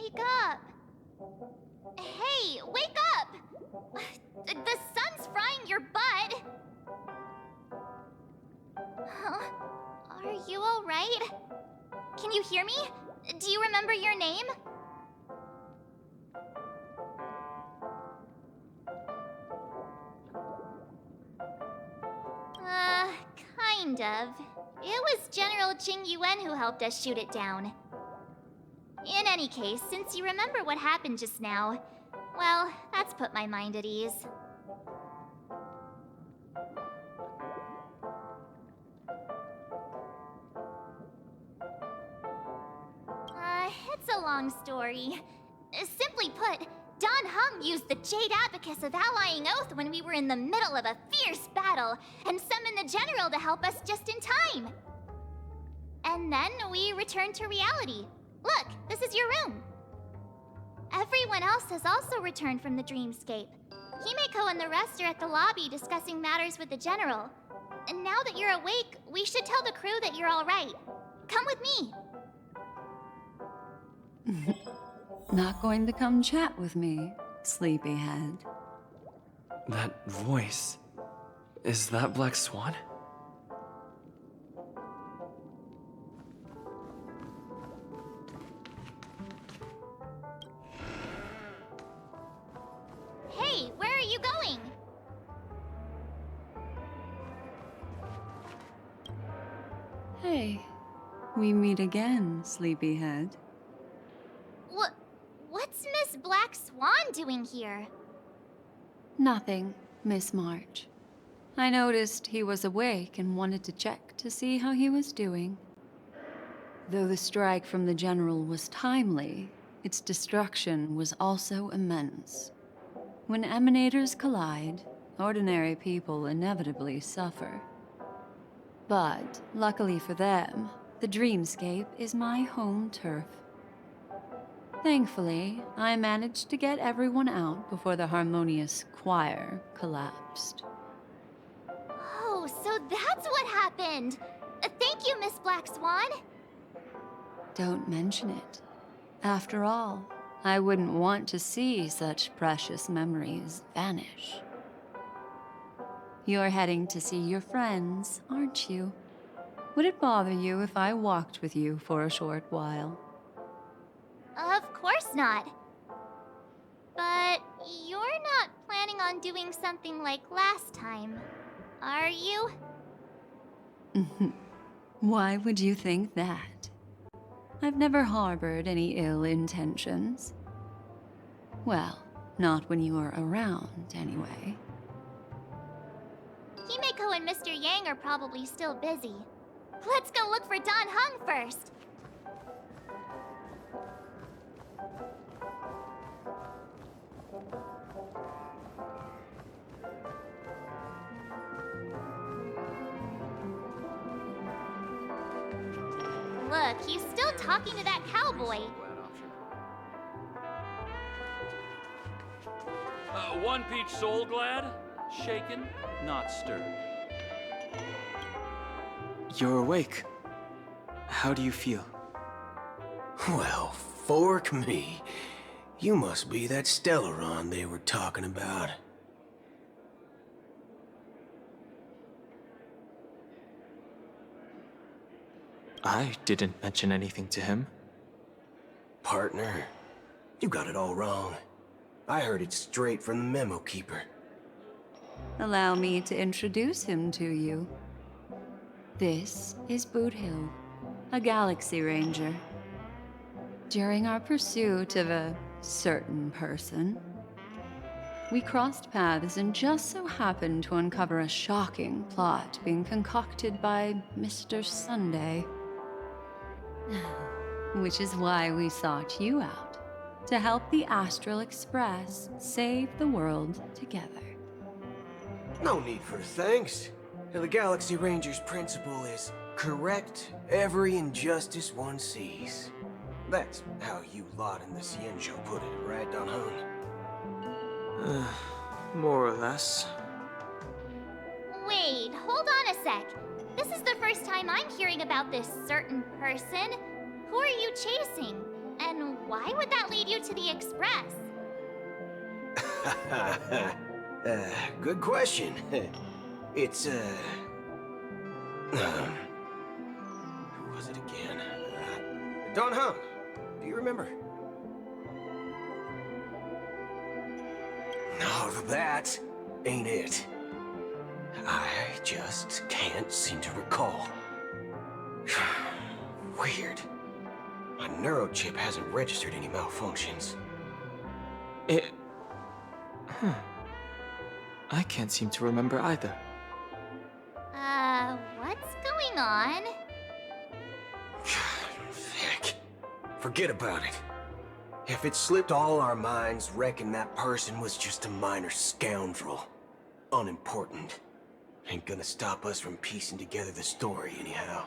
Wake up! Hey, wake up! The sun's frying your butt! Huh? Are you alright? Can you hear me? Do you remember your name? Kind of. It was General Qing Yuan who helped us shoot it down. In any case, since you remember what happened just now, well, that's put my mind at ease. It's a long story. Simply put, Don Hung used the Jade Abacus of Allying Oath when we were in the middle of a fierce battle, and summoned the General to help us just in time. And then we returned to reality. Look, this is your room. Everyone else has also returned from the dreamscape. Himeko and the rest are at the lobby discussing matters with the General. And now that you're awake, we should tell the crew that you're all right. Come with me. Not going to come chat with me, sleepyhead? That voice... is that Black Swan? Hey, where are you going? Hey, we meet again, sleepyhead. What's Miss Black Swan doing here? Nothing, Miss March. I noticed he was awake and wanted to check to see how he was doing. Though the strike from the General was timely, its destruction was also immense. When emanators collide, ordinary people inevitably suffer. But, luckily for them, the dreamscape is my home turf. Thankfully, I managed to get everyone out before the harmonious choir collapsed. Oh, so that's what happened! Thank you, Miss Black Swan! Don't mention it. After all, I wouldn't want to see such precious memories vanish. You're heading to see your friends, aren't you? Would it bother you if I walked with you for a short while? Of course not. But you're not planning on doing something like last time, are you? Why would you think that? I've never harbored any ill intentions. Well, not when you are around, anyway. Himeko and Mr. Yang are probably still busy. Let's go look for Don Hung first! Look, he's still talking to that cowboy. One peach soul glad, shaken, not stirred. You're awake. How do you feel? Well, fork me. You must be that Stellaron they were talking about. I didn't mention anything to him. Partner, you got it all wrong. I heard it straight from the memo keeper. Allow me to introduce him to you. This is Boothill, a Galaxie Ranger. During our pursuit of a certain person, we crossed paths and just so happened to uncover a shocking plot being concocted by Mr. Sunday. Which is why we sought you out, to help the Astral Express save the world together. No need for thanks. The Galaxie Ranger's principle is correct every injustice one sees. That's how you lot in the Xianzhou put it, right, Don Hung? More or less. Wait, hold on a sec. This is the first time I'm hearing about this certain person. Who are you chasing? And why would that lead you to the Express? Good question. It's, who was it again? Don Hum. Do you remember? No, that ain't it. I just can't seem to recall. Weird. My neurochip hasn't registered any malfunctions. I can't seem to remember either. What's going on? Heck. Forget about it. If it slipped all our minds, reckon that person was just a minor scoundrel. Unimportant. Ain't gonna stop us from piecing together the story anyhow.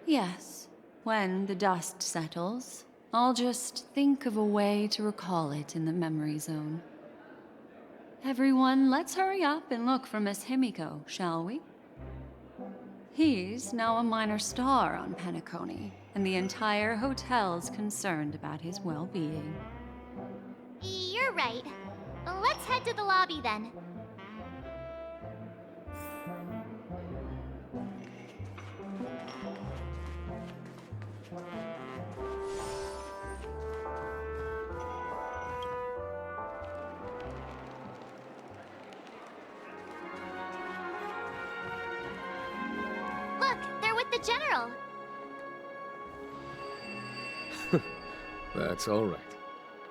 Yes. When the dust settles, I'll just think of a way to recall it in the memory zone. Everyone, let's hurry up and look for Miss Himiko, shall we? He's now a minor star on Penacony, and the entire hotel's concerned about his well-being. You're right. Let's head to the lobby then. Look, they're with the General. That's all right.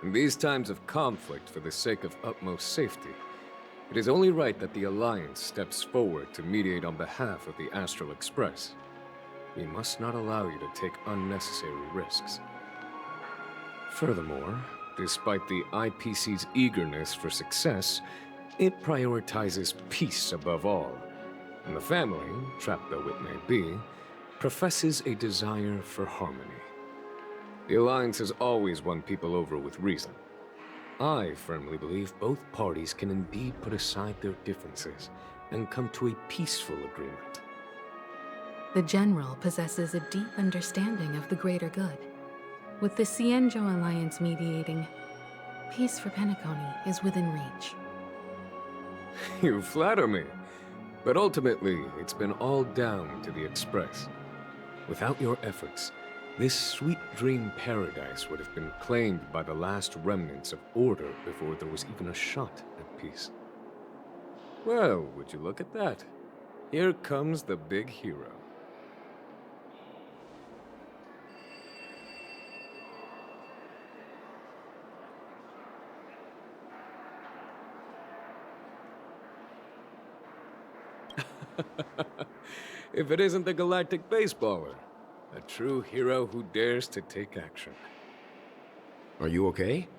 In these times of conflict for the sake of utmost safety, it is only right that the Alliance steps forward to mediate on behalf of the Astral Express. We must not allow you to take unnecessary risks. Furthermore, despite the IPC's eagerness for success, it prioritizes peace above all. And the family, trapped though it may be, professes a desire for harmony. The Alliance has always won people over with reason. I firmly believe both parties can indeed put aside their differences and come to a peaceful agreement. The General possesses a deep understanding of the greater good. With the Cienjo Alliance mediating, peace for Penacony is within reach. You flatter me. But ultimately, it's been all down to the Express. Without your efforts, this sweet dream paradise would have been claimed by the last remnants of order before there was even a shot at peace. Well, would you look at that? Here comes the big hero. If it isn't the galactic baseballer, a true hero who dares to take action. Are you okay?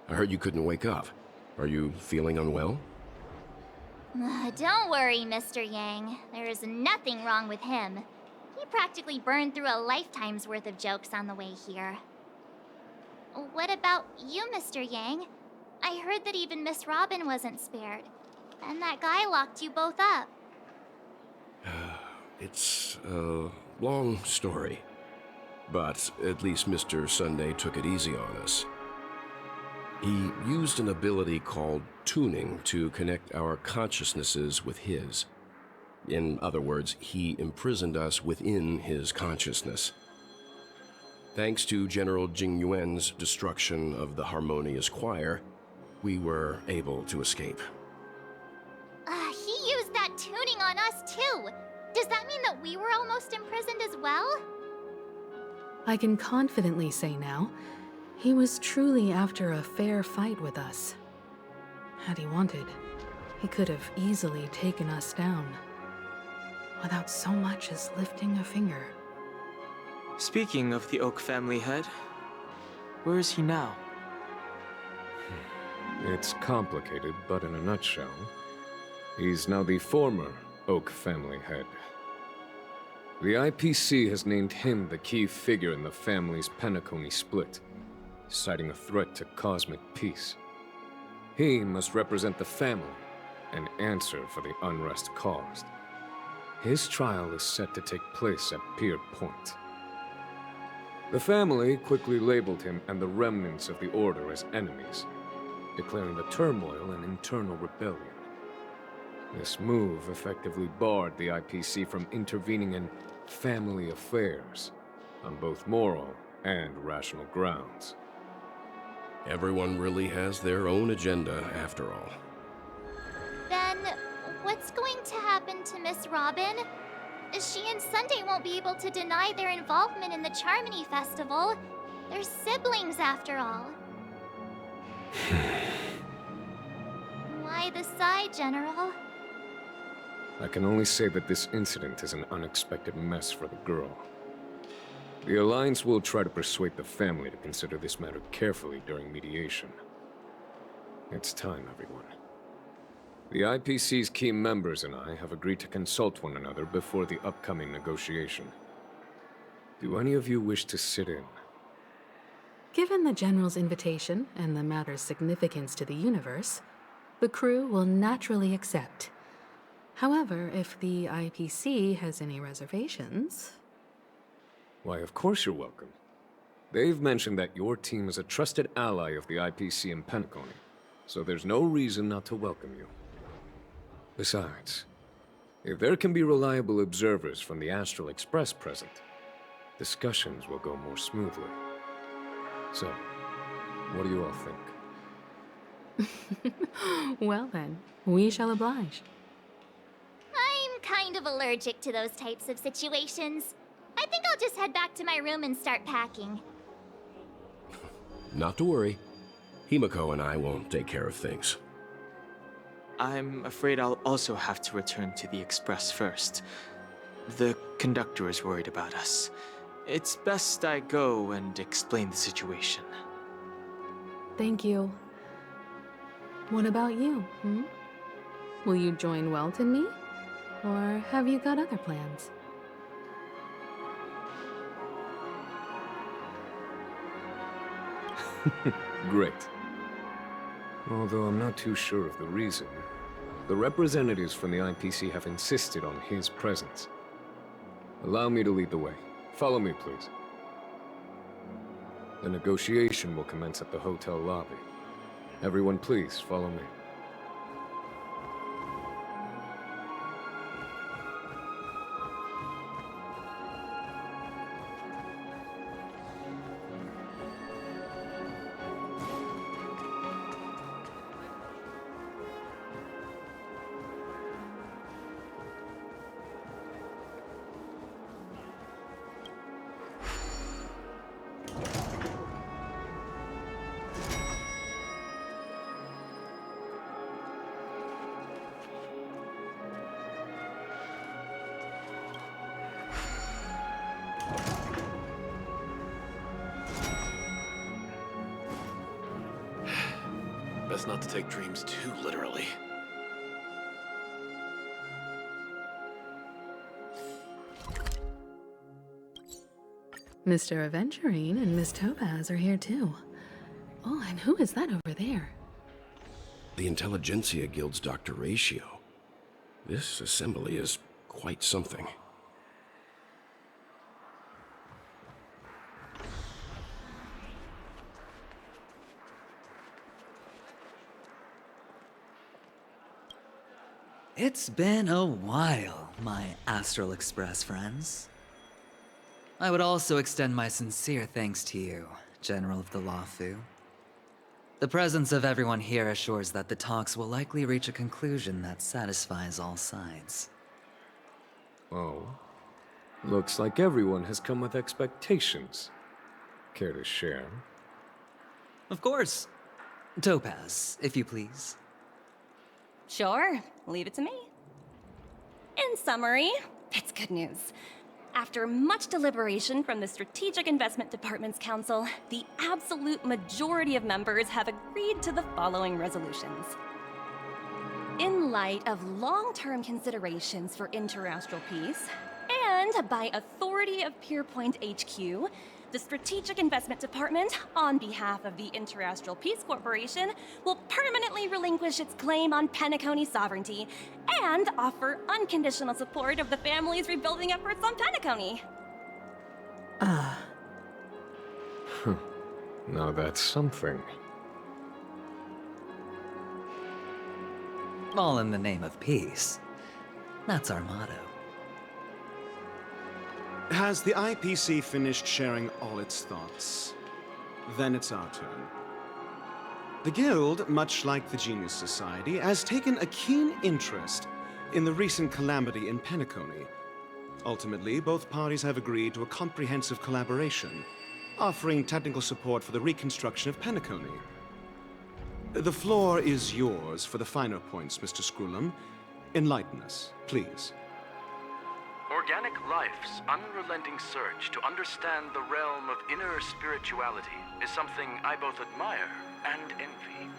I heard you couldn't wake up. Are you feeling unwell? Don't worry, Mr. Yang. There is nothing wrong with him. He practically burned through a lifetime's worth of jokes on the way here. What about you, Mr. Yang? I heard that even Miss Robin wasn't spared. And that guy locked you both up. It's a long story. But at least Mr. Sunday took it easy on us. He used an ability called tuning to connect our consciousnesses with his. In other words, he imprisoned us within his consciousness. Thanks to General Jing Yuan's destruction of the Harmonious Choir, we were able to escape. He used that tuning on us too. Does that mean that we were almost imprisoned as well? I can confidently say now, he was truly after a fair fight with us. Had he wanted, he could have easily taken us down, without so much as lifting a finger. Speaking of the Oak family head, where is he now? It's complicated, but in a nutshell, he's now the former Oak family head. The IPC has named him the key figure in the family's Penacony split, citing a threat to cosmic peace. He must represent the family and answer for the unrest caused. His trial is set to take place at Pier Point. The family quickly labeled him and the remnants of the Order as enemies, declaring the turmoil an internal rebellion. This move effectively barred the IPC from intervening in family affairs on both moral and rational grounds. Everyone really has their own agenda, after all. Then, what's going to happen to Miss Robin? She and Sunday won't be able to deny their involvement in the Charmony Festival. They're siblings, after all. Why the sigh, General? I can only say that this incident is an unexpected mess for the girl. The Alliance will try to persuade the family to consider this matter carefully during mediation. It's time, everyone. The IPC's key members and I have agreed to consult one another before the upcoming negotiation. Do any of you wish to sit in? Given the General's invitation and the matter's significance to the universe, the crew will naturally accept. However, if the IPC has any reservations... Why, of course you're welcome. They've mentioned that your team is a trusted ally of the IPC in Pentaconi, so there's no reason not to welcome you. Besides, if there can be reliable observers from the Astral Express present, discussions will go more smoothly. So, what do you all think? Well then, we shall oblige. I'm kind of allergic to those types of situations. I think I'll just head back to my room and start packing. Not to worry. Himiko and I will take care of things. I'm afraid I'll also have to return to the Express first. The conductor is worried about us. It's best I go and explain the situation. Thank you. What about you, Will you join Welt and me? Or have you got other plans? Great. Although I'm not too sure of the reason. The representatives from the IPC have insisted on his presence. Allow me to lead the way. Follow me, please. The negotiation will commence at the hotel lobby. Everyone, please, follow me. Best not to take dreams too literally. Mr. Aventurine and Miss Topaz are here too. Oh, and who is that over there? The Intelligentsia Guild's Dr. Ratio. This assembly is quite something. It's been a while, my Astral Express friends. I would also extend my sincere thanks to you, General of the Lawfu. The presence of everyone here assures that the talks will likely reach a conclusion that satisfies all sides. Oh. Looks like everyone has come with expectations. Care to share? Of course. Topaz, if you please. Sure, leave it to me. In summary, it's good news. After much deliberation from the Strategic Investment Department's Council, the absolute majority of members have agreed to the following resolutions. In light of long-term considerations for interastral peace, and by authority of Pierpoint HQ, the Strategic Investment Department, on behalf of the Interastral Peace Corporation, will permanently relinquish its claim on Pentaconi sovereignty and offer unconditional support of the family's rebuilding efforts on Pentaconi. Now that's something. All in the name of peace. That's our motto. Has the IPC finished sharing all its thoughts? Then it's our turn. The Guild, much like the Genius Society, has taken a keen interest in the recent calamity in Penacony. Ultimately, both parties have agreed to a comprehensive collaboration, offering technical support for the reconstruction of Penacony. The floor is yours for the finer points, Mr. Screwlum. Enlighten us, please. Organic life's unrelenting search to understand the realm of inner spirituality is something I both admire and envy.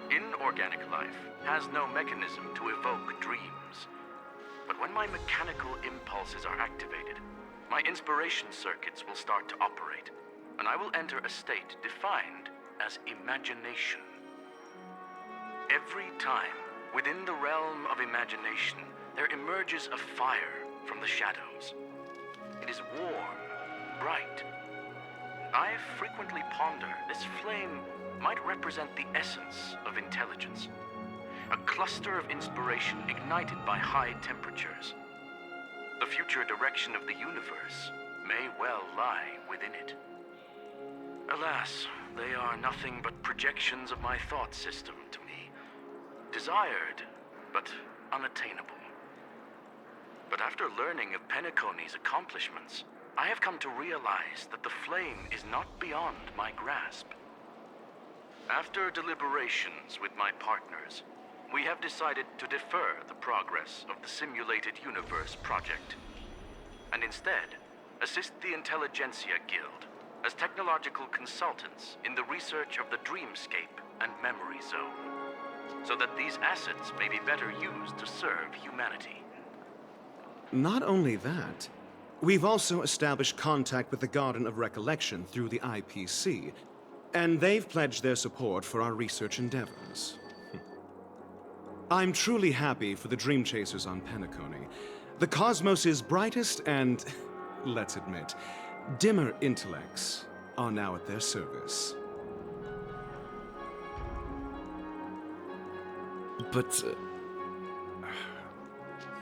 Inorganic life has no mechanism to evoke dreams. But when my mechanical impulses are activated, my inspiration circuits will start to operate, and I will enter a state defined as imagination. Every time, within the realm of imagination, there emerges a fire from the shadows. It is warm, bright. I frequently ponder this flame might represent the essence of intelligence. A cluster of inspiration ignited by high temperatures. The future direction of the universe may well lie within it. Alas, they are nothing but projections of my thought system to me. Desired, but unattainable. But after learning of Penacony's accomplishments, I have come to realize that the flame is not beyond my grasp. After deliberations with my partners, we have decided to defer the progress of the Simulated Universe project, and instead assist the Intelligentsia Guild as technological consultants in the research of the Dreamscape and Memory Zone, so that these assets may be better used to serve humanity. Not only that, we've also established contact with the Garden of Recollection through the IPC, and they've pledged their support for our research endeavors. I'm truly happy for the Dream Chasers on Penacony. The cosmos' brightest and, let's admit, dimmer intellects are now at their service. But,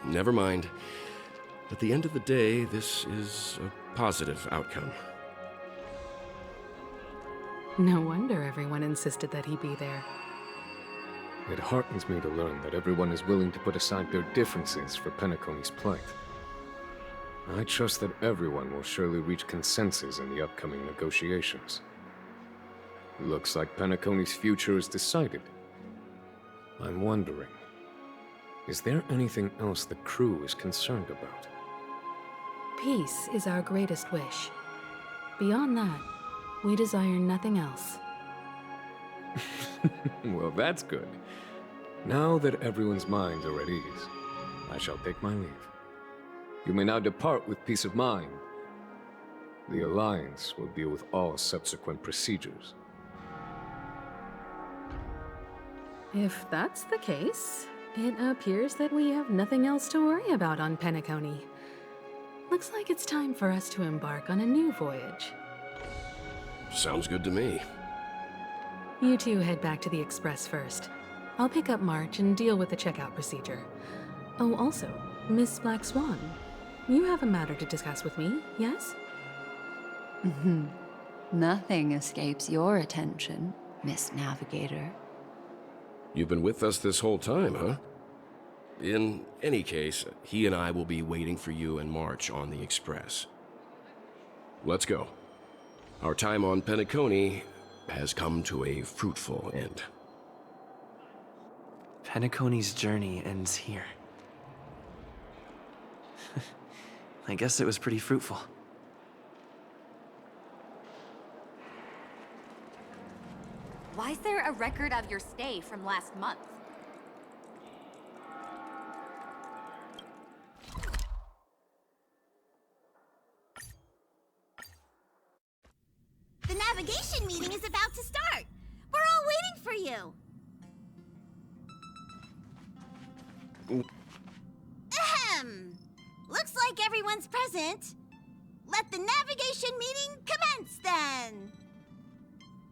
never mind. At the end of the day, this is a positive outcome. No wonder everyone insisted that he be there. It heartens me to learn that everyone is willing to put aside their differences for Penacony's plight. I trust that everyone will surely reach consensus in the upcoming negotiations. Looks like Penacony's future is decided. I'm wondering, is there anything else the crew is concerned about? Peace is our greatest wish. Beyond that, we desire nothing else. Well, that's good. Now that everyone's minds are at ease, I shall take my leave. You may now depart with peace of mind. The Alliance will deal with all subsequent procedures. If that's the case, it appears that we have nothing else to worry about on Penacony. Looks like it's time for us to embark on a new voyage. Sounds good to me. You two head back to the Express first. I'll pick up March and deal with the checkout procedure. Oh, also, Miss Black Swan, you have a matter to discuss with me, yes? Nothing escapes your attention, Miss Navigator. You've been with us this whole time, huh? In any case, he and I will be waiting for you and March on the Express. Let's go. Our time on Penacony has come to a fruitful end. Penacony's journey ends here. I guess it was pretty fruitful. Why is there a record of your stay from last month? The navigation meeting is about to start. We're all waiting for you. Ahem. Looks like everyone's present. Let the navigation meeting commence then.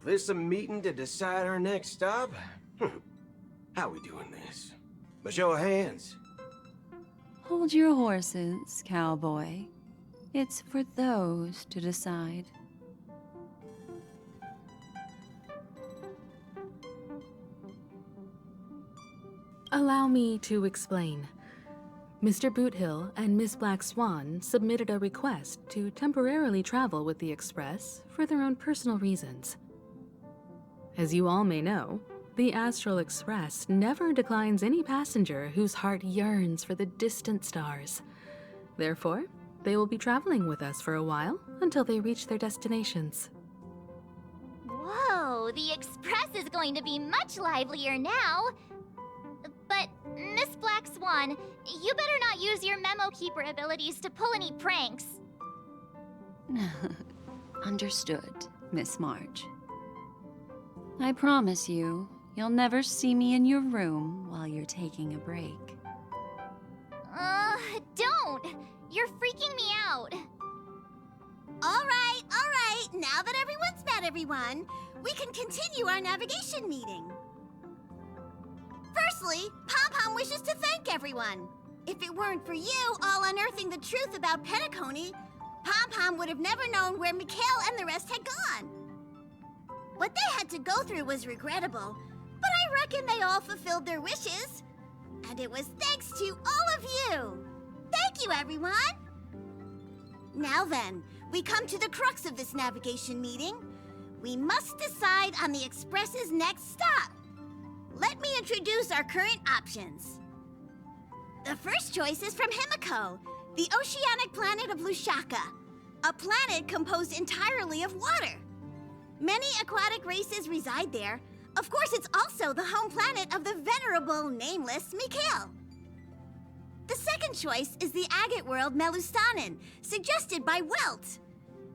This a meeting to decide our next stop? How we doing this? A show of hands. Hold your horses, cowboy. It's for those to decide. Allow me to explain. Mr. Boothill and Miss Black Swan submitted a request to temporarily travel with the Express for their own personal reasons. As you all may know, the Astral Express never declines any passenger whose heart yearns for the distant stars. Therefore, they will be traveling with us for a while until they reach their destinations. Whoa, the Express is going to be much livelier now. But, Miss Black Swan, you better not use your memo keeper abilities to pull any pranks. Understood, Miss March. I promise you, you'll never see me in your room while you're taking a break. Don't! You're freaking me out. All right. Now that everyone's met everyone, we can continue our navigation meeting. Firstly, Pom-Pom wishes to thank everyone. If it weren't for you all unearthing the truth about Penacony, Pom-Pom would have never known where Mikhail and the rest had gone. What they had to go through was regrettable, but I reckon they all fulfilled their wishes. And it was thanks to all of you. Thank you, everyone. Now then, we come to the crux of this navigation meeting. We must decide on the Express's next stop. Let me introduce our current options. The first choice is from Himiko, the oceanic planet of Lushaka, a planet composed entirely of water. Many aquatic races reside there. Of course, it's also the home planet of the venerable, nameless Mikhail. The second choice is the agate world Melustanen, suggested by Welt.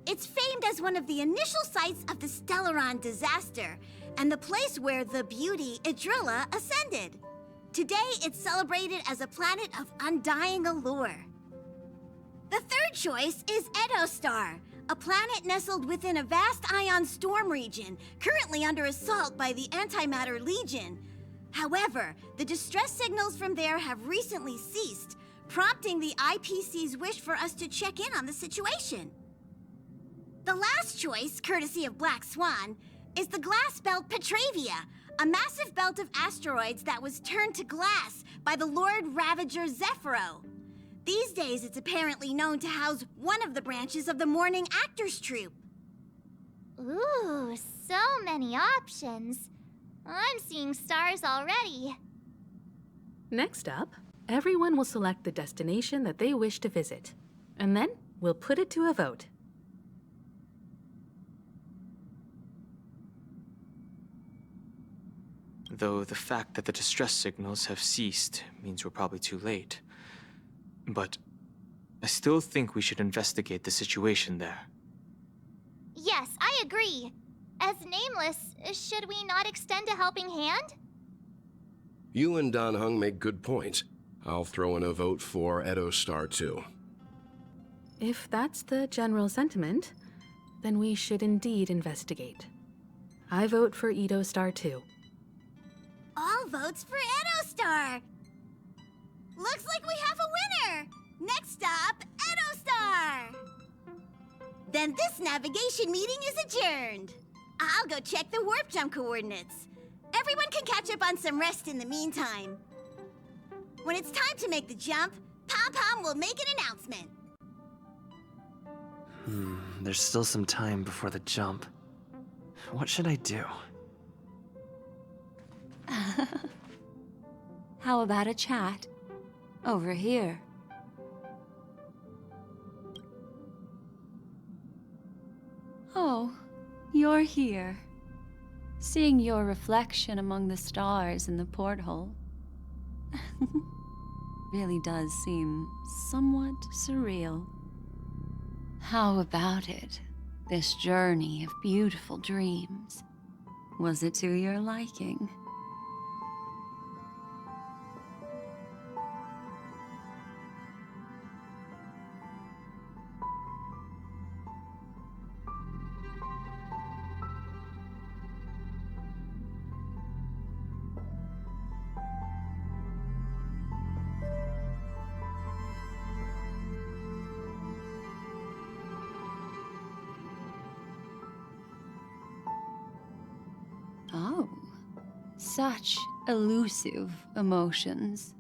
It's famed as one of the initial sites of the Stellaron disaster, and the place where the beauty Idrilla ascended. Today, it's celebrated as a planet of undying allure. The third choice is Edostar, a planet nestled within a vast ion storm region, currently under assault by the Antimatter Legion. However, the distress signals from there have recently ceased, prompting the IPC's wish for us to check in on the situation. The last choice, courtesy of Black Swan, is the glass belt Petravia, a massive belt of asteroids that was turned to glass by the Lord Ravager Zephyro. These days, it's apparently known to house one of the branches of the Morning Actors Troupe. Ooh, so many options. I'm seeing stars already. Next up, everyone will select the destination that they wish to visit, and then we'll put it to a vote. Though the fact that the distress signals have ceased means we're probably too late. But I still think we should investigate the situation there. Yes, I agree. As Nameless, should we not extend a helping hand? You and Dan Heng make good points. I'll throw in a vote for Edostar too. If that's the general sentiment, then we should indeed investigate. I vote for Edostar too. All votes for Edostar! Looks like we have a winner! Next stop, Edostar! Then this navigation meeting is adjourned. I'll go check the warp jump coordinates. Everyone can catch up on some rest in the meantime. When it's time to make the jump, Pom-Pom will make an announcement. There's still some time before the jump. What should I do? How about a chat? Over here. Oh, you're here. Seeing your reflection among the stars in the porthole really does seem somewhat surreal. How about it? This journey of beautiful dreams. Was it to your liking? Oh, such elusive emotions.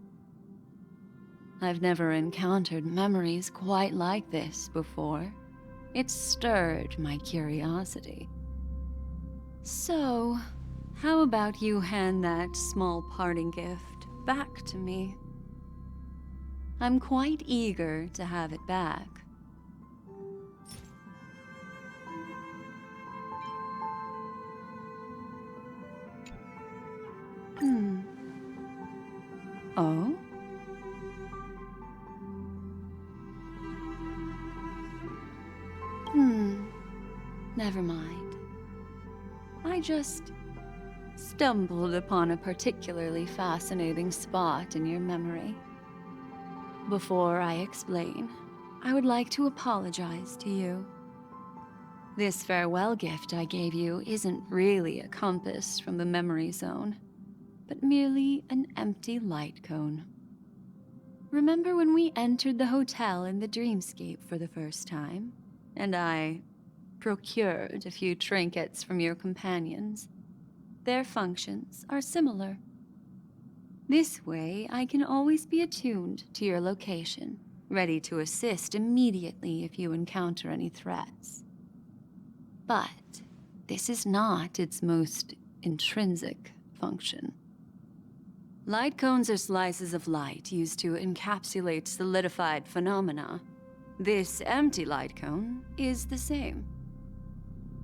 I've never encountered memories quite like this before. It stirred my curiosity. So, how about you hand that small parting gift back to me? I'm quite eager to have it back. Oh? Never mind. I just stumbled upon a particularly fascinating spot in your memory. Before I explain, I would like to apologize to you. This farewell gift I gave you isn't really a compass from the memory zone, but merely an empty light cone. Remember when we entered the hotel in the dreamscape for the first time, and I procured a few trinkets from your companions? Their functions are similar. This way, I can always be attuned to your location, ready to assist immediately if you encounter any threats. But this is not its most intrinsic function. Light cones are slices of light used to encapsulate solidified phenomena. This empty light cone is the same.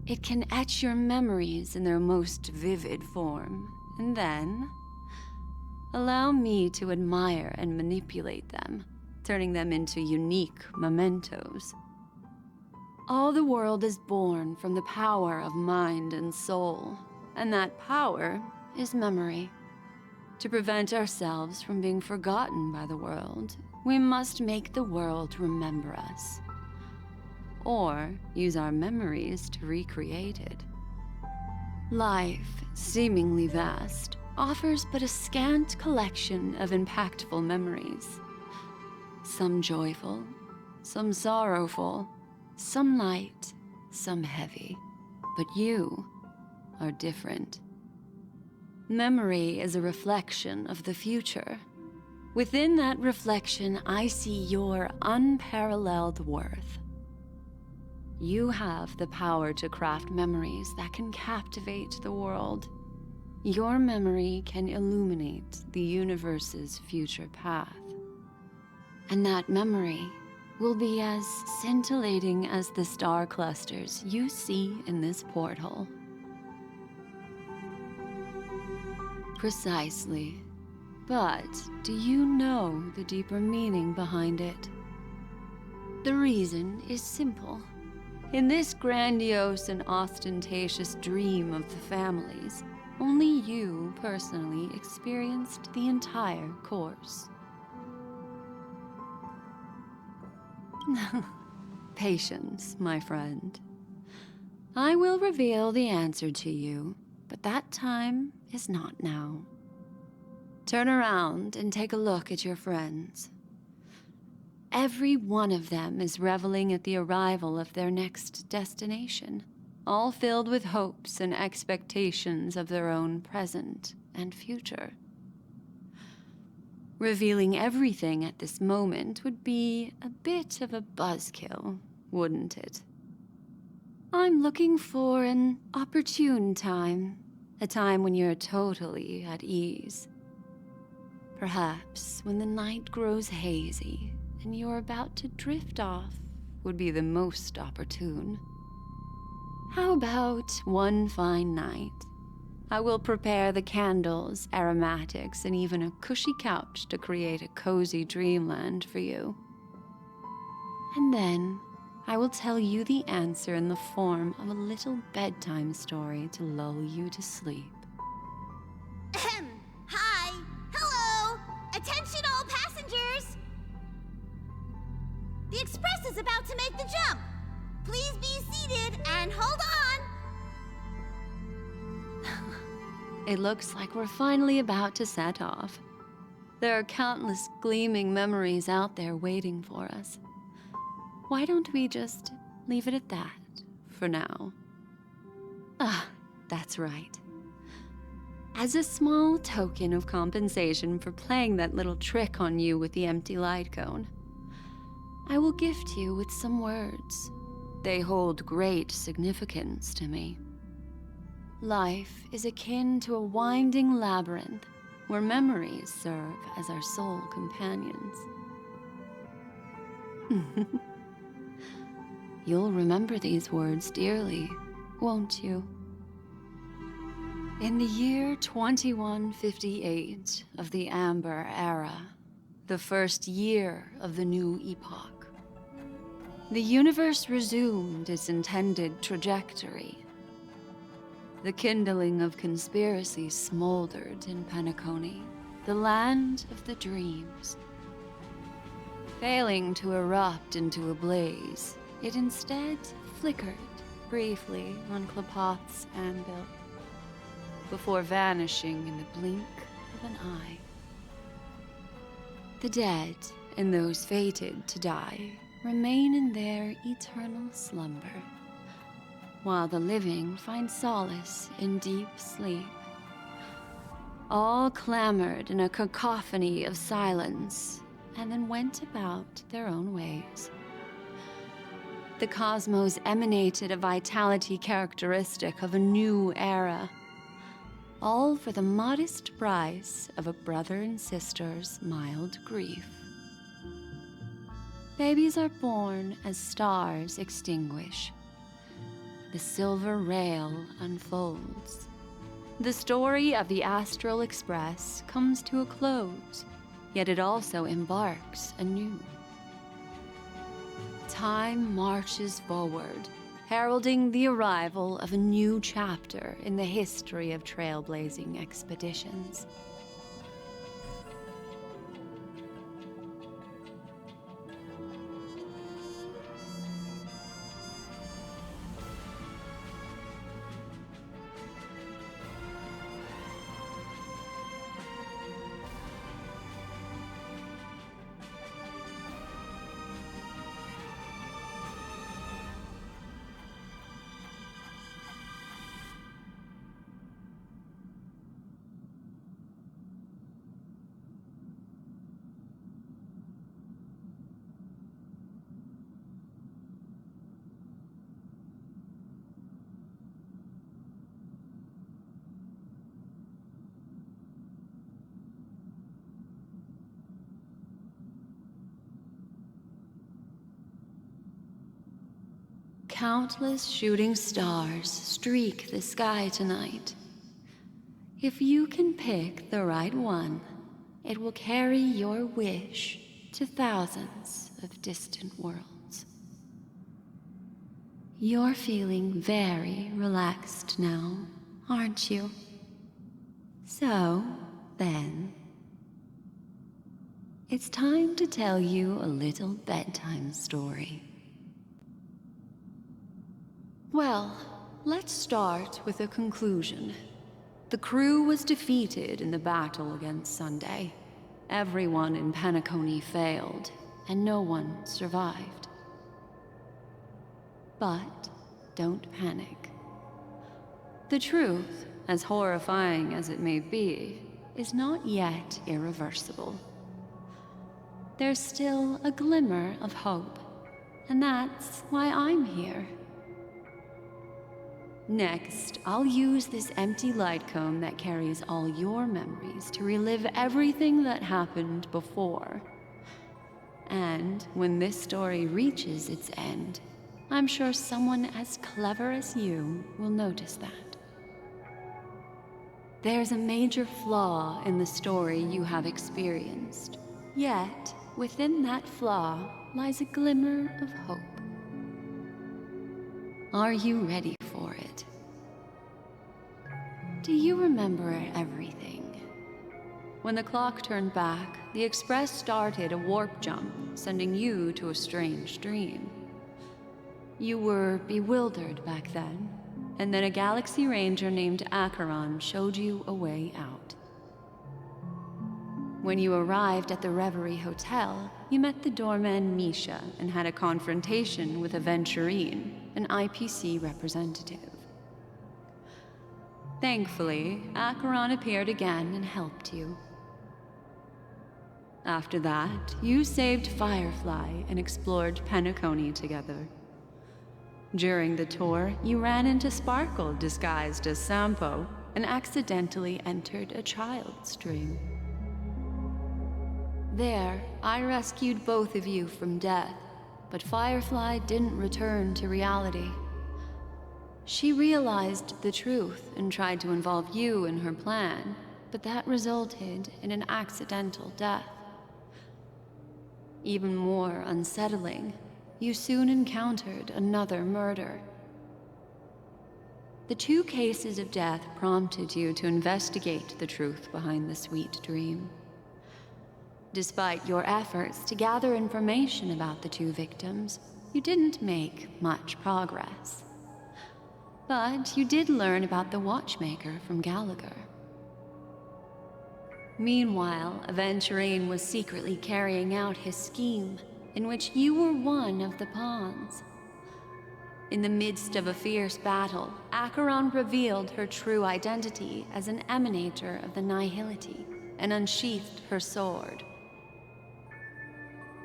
It can etch your memories in their most vivid form, and then allow me to admire and manipulate them, turning them into unique mementos. All the world is born from the power of mind and soul, and that power is memory. To prevent ourselves from being forgotten by the world, we must make the world remember us, or use our memories to recreate it. Life, seemingly vast, offers but a scant collection of impactful memories. Some joyful, some sorrowful, some light, some heavy. But you are different. Memory is a reflection of the future. Within that reflection, I see your unparalleled worth. You have the power to craft memories that can captivate the world. Your memory can illuminate the universe's future path. And that memory will be as scintillating as the star clusters you see in this porthole. Precisely. But do you know the deeper meaning behind it? The reason is simple. In this grandiose and ostentatious dream of the families, only you personally experienced the entire course. Patience, my friend. I will reveal the answer to you, but that time is not now. Turn around and take a look at your friends. Every one of them is reveling at the arrival of their next destination, all filled with hopes and expectations of their own present and future. Revealing everything at this moment would be a bit of a buzzkill, wouldn't it? I'm looking for an opportune time, a time when you're totally at ease. Perhaps when the night grows hazy and you're about to drift off would be the most opportune. How about one fine night? I will prepare the candles, aromatics, and even a cushy couch to create a cozy dreamland for you. And then I will tell you the answer in the form of a little bedtime story to lull you to sleep. Hi! Hello! Attention all passengers! The Express is about to make the jump! Please be seated and hold on! It looks like we're finally about to set off. There are countless gleaming memories out there waiting for us. Why don't we just leave it at that for now? Ah, that's right. As a small token of compensation for playing that little trick on you with the empty light cone, I will gift you with some words. They hold great significance to me. Life is akin to a winding labyrinth where memories serve as our sole companions. You'll remember these words dearly, won't you? In the year 2158 of the Amber Era, the first year of the new epoch, the universe resumed its intended trajectory. The kindling of conspiracy smoldered in Penacony, the land of the dreams. Failing to erupt into a blaze, it instead flickered briefly on Klapoth's anvil, before vanishing in the blink of an eye. The dead and those fated to die remain in their eternal slumber, while the living find solace in deep sleep. All clamored in a cacophony of silence, and then went about their own ways. The cosmos emanated a vitality characteristic of a new era, all for the modest price of a brother and sister's mild grief. Babies are born as stars extinguish. The silver rail unfolds. The story of the Astral Express comes to a close, yet it also embarks anew. Time marches forward, heralding the arrival of a new chapter in the history of trailblazing expeditions. Countless shooting stars streak the sky tonight. If you can pick the right one, it will carry your wish to thousands of distant worlds. You're feeling very relaxed now, aren't you? So, then, it's time to tell you a little bedtime story. Well, let's start with a conclusion. The crew was defeated in the battle against Sunday. Everyone in Penacony failed, and no one survived. But don't panic. The truth, as horrifying as it may be, is not yet irreversible. There's still a glimmer of hope, and that's why I'm here. Next, I'll use this empty light cone that carries all your memories to relive everything that happened before. And when this story reaches its end, I'm sure someone as clever as you will notice that. There's a major flaw in the story you have experienced, yet within that flaw lies a glimmer of hope. Are you ready for it? Do you remember everything? When the clock turned back, the Express started a warp jump, sending you to a strange dream. You were bewildered back then, and then a Galaxie Ranger named Acheron showed you a way out. When you arrived at the Reverie Hotel, you met the doorman Misha and had a confrontation with Aventurine, an IPC representative. Thankfully, Acheron appeared again and helped you. After that, you saved Firefly and explored Penacony together. During the tour, you ran into Sparkle disguised as Sampo and accidentally entered a child's dream. There, I rescued both of you from death, but Firefly didn't return to reality. She realized the truth and tried to involve you in her plan, but that resulted in an accidental death. Even more unsettling, you soon encountered another murder. The 2 cases of death prompted you to investigate the truth behind the sweet dream. Despite your efforts to gather information about the 2 victims, you didn't make much progress. But you did learn about the watchmaker from Gallagher. Meanwhile, Aventurine was secretly carrying out his scheme, in which you were one of the pawns. In the midst of a fierce battle, Acheron revealed her true identity as an emanator of the Nihility and unsheathed her sword.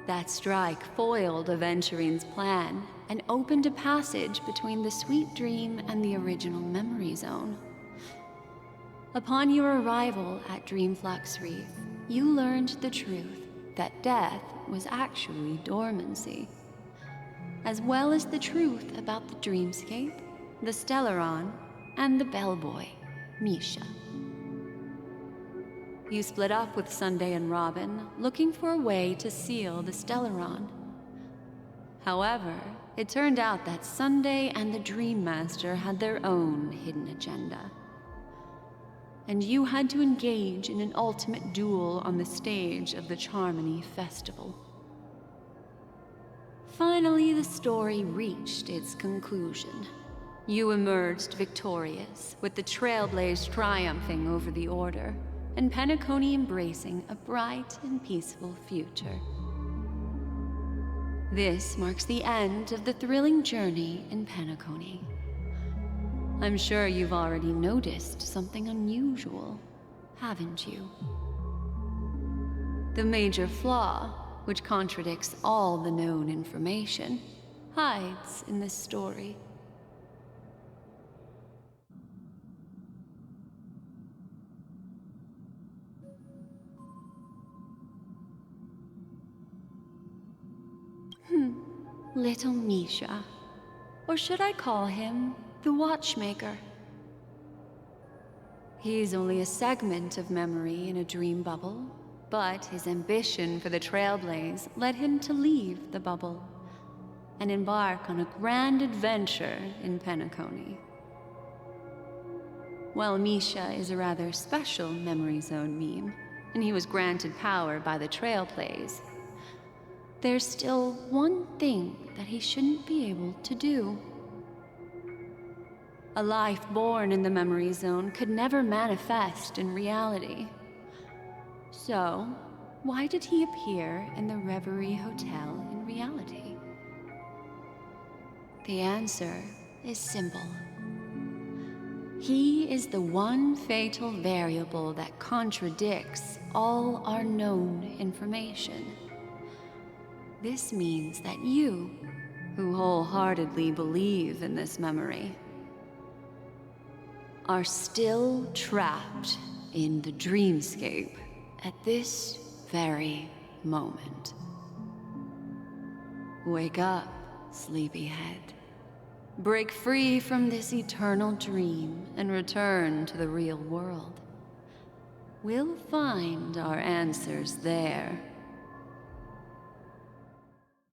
That strike foiled Aventurine's plan and opened a passage between the sweet dream and the original memory zone. Upon your arrival at Dreamflux Reef, you learned the truth that death was actually dormancy, as well as the truth about the dreamscape, the Stellaron, and the bellboy, Misha. You split up with Sunday and Robin, looking for a way to seal the Stellaron. However, it turned out that Sunday and the Dream Master had their own hidden agenda. And you had to engage in an ultimate duel on the stage of the Charmony Festival. Finally, the story reached its conclusion. You emerged victorious, with the Trailblaze triumphing over the Order, and Penacony embracing a bright and peaceful future. This marks the end of the thrilling journey in Penacony. I'm sure you've already noticed something unusual, haven't you? The major flaw, which contradicts all the known information, hides in this story. Little Misha. Or should I call him the Watchmaker? He's only a segment of memory in a dream bubble, but his ambition for the Trailblaze led him to leave the bubble and embark on a grand adventure in Penacony. While Misha is a rather special memory zone meme, and he was granted power by the Trailblaze, there's still one thing that he shouldn't be able to do. A life born in the memory zone could never manifest in reality. So, why did he appear in the Reverie Hotel in reality? The answer is simple. He is the one fatal variable that contradicts all our known information. This means that you, who wholeheartedly believe in this memory, are still trapped in the dreamscape at this very moment. Wake up, sleepyhead. Break free from this eternal dream and return to the real world. We'll find our answers there.